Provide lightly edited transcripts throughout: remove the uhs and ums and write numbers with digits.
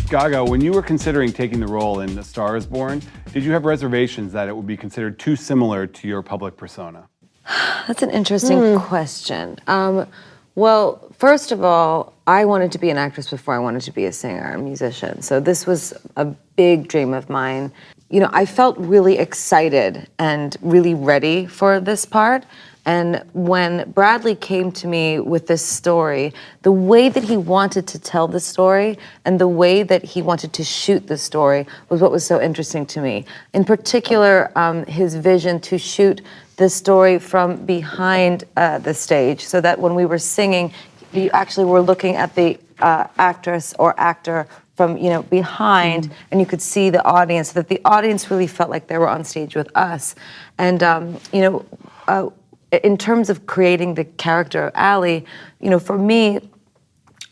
Gaga, when you were considering taking the role in A Star is Born, did you have reservations that it would be considered too similar to your public persona? That's an interesting question. Well, first of all, I wanted to be an actress before I wanted to be a singer, a musician. So this was a big dream of mine. You know, I felt really excited and really ready for this part. And when Bradley came to me with this story, the way that he wanted to tell the story and the way that he wanted to shoot the story was what was so interesting to me. In particular, his vision to shoot the story from behind the stage, so that when we were singing, you actually were looking at the actress or actor from behind, and you could see the audience, so that the audience really felt like they were on stage with us. And in terms of creating the character of Allie, for me,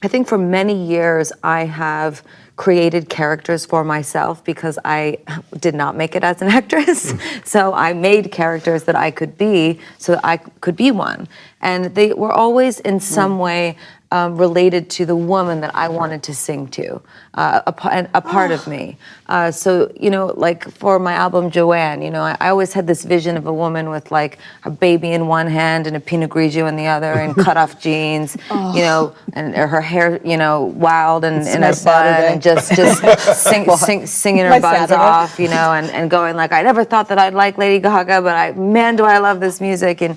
I think for many years I have created characters for myself because I did not make it as an actress. So I made characters that I could be so that I could be one. And they were always in some way related to the woman that I wanted to sing to, a part of me. So, like for my album Joanne, I always had this vision of a woman with like a baby in one hand and a Pinot Grigio in the other and cut off jeans, and her hair, wild and in a bun and just singing her buns off, and going like, I never thought that I'd like Lady Gaga, but man, do I love this music. And,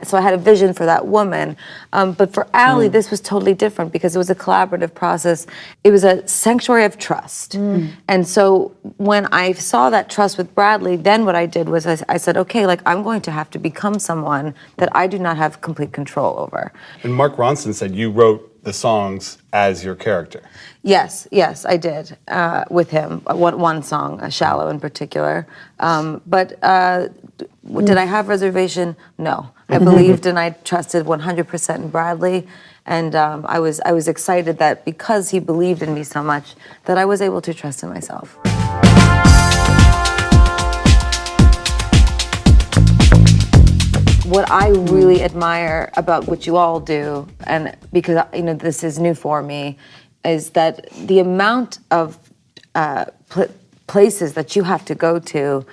so I had a vision for that woman. But for Allie, this was totally different because it was a collaborative process. It was a sanctuary of trust. And so when I saw that trust with Bradley, then what I did was I said, okay, like I'm going to have to become someone that I do not have complete control over. And Mark Ronson said you wrote the songs as your character. Yes, I did, with him. One song, Shallow in particular. But did I have reservation? No. I believed and I trusted 100% in Bradley. And I was excited that because he believed in me so much, that I was able to trust in myself. What I really admire about what you all do, and because this is new for me, is that the amount of places that you have to go to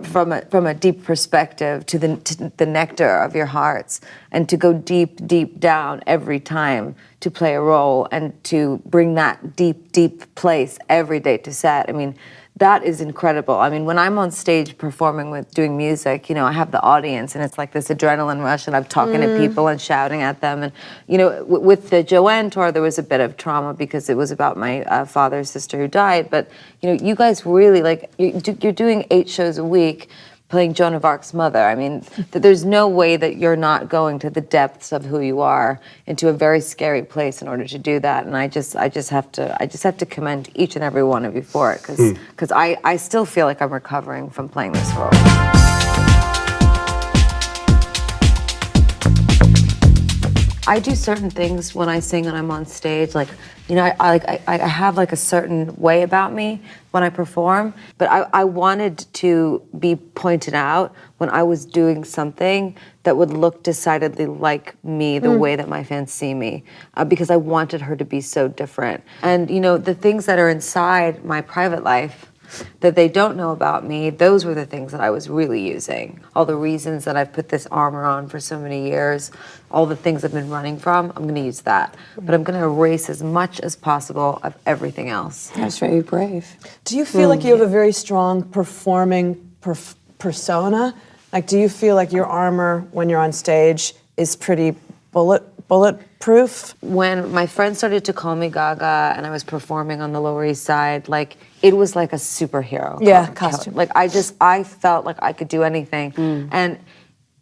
from a deep perspective to the nectar of your hearts, and to go deep down every time to play a role and to bring that deep place every day to set. I mean, that is incredible. I mean, when I'm on stage performing doing music, I have the audience and it's like this adrenaline rush and I'm talking to people and shouting at them. And, with the Joanne tour, there was a bit of trauma because it was about my father's sister who died. But, you guys really, you're doing 8 shows a week playing Joan of Arc's mother. I mean, there's no way that you're not going to the depths of who you are into a very scary place in order to do that. And I just have to commend each and every one of you for it, because I still feel like I'm recovering from playing this role. I do certain things when I sing and I'm on stage, I have like a certain way about me when I perform, but I wanted to be pointed out when I was doing something that would look decidedly like me, the way that my fans see me, because I wanted her to be so different. And the things that are inside my private life that they don't know about me, those were the things that I was really using. All the reasons that I've put this armor on for so many years, all the things I've been running from, I'm gonna use that. But I'm gonna erase as much as possible of everything else. That's very brave. Do you feel like you have a very strong performing persona? Like, do you feel like your armor when you're on stage is pretty bulletproof? When my friends started to call me Gaga and I was performing on the Lower East Side, it was like a superhero. Costume. I felt like I could do anything. And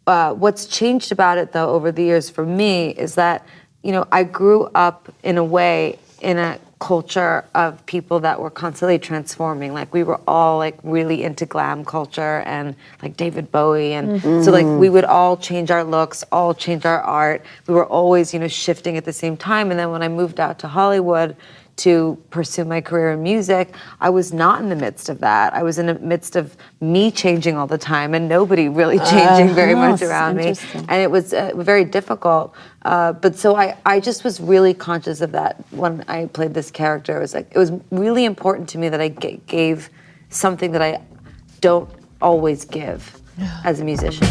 what's changed about it, though, over the years for me is that, I grew up in a way in a culture of people that were constantly transforming. Like, we were all really into glam culture and David Bowie, and so we would all change our looks, all change our art. We were always shifting at the same time. And then when I moved out to Hollywood to pursue my career in music, I was not in the midst of that. I was in the midst of me changing all the time and nobody really changing very much around me. And it was very difficult. But so I just was really conscious of that when I played this character. It was really important to me that I gave something that I don't always give as a musician.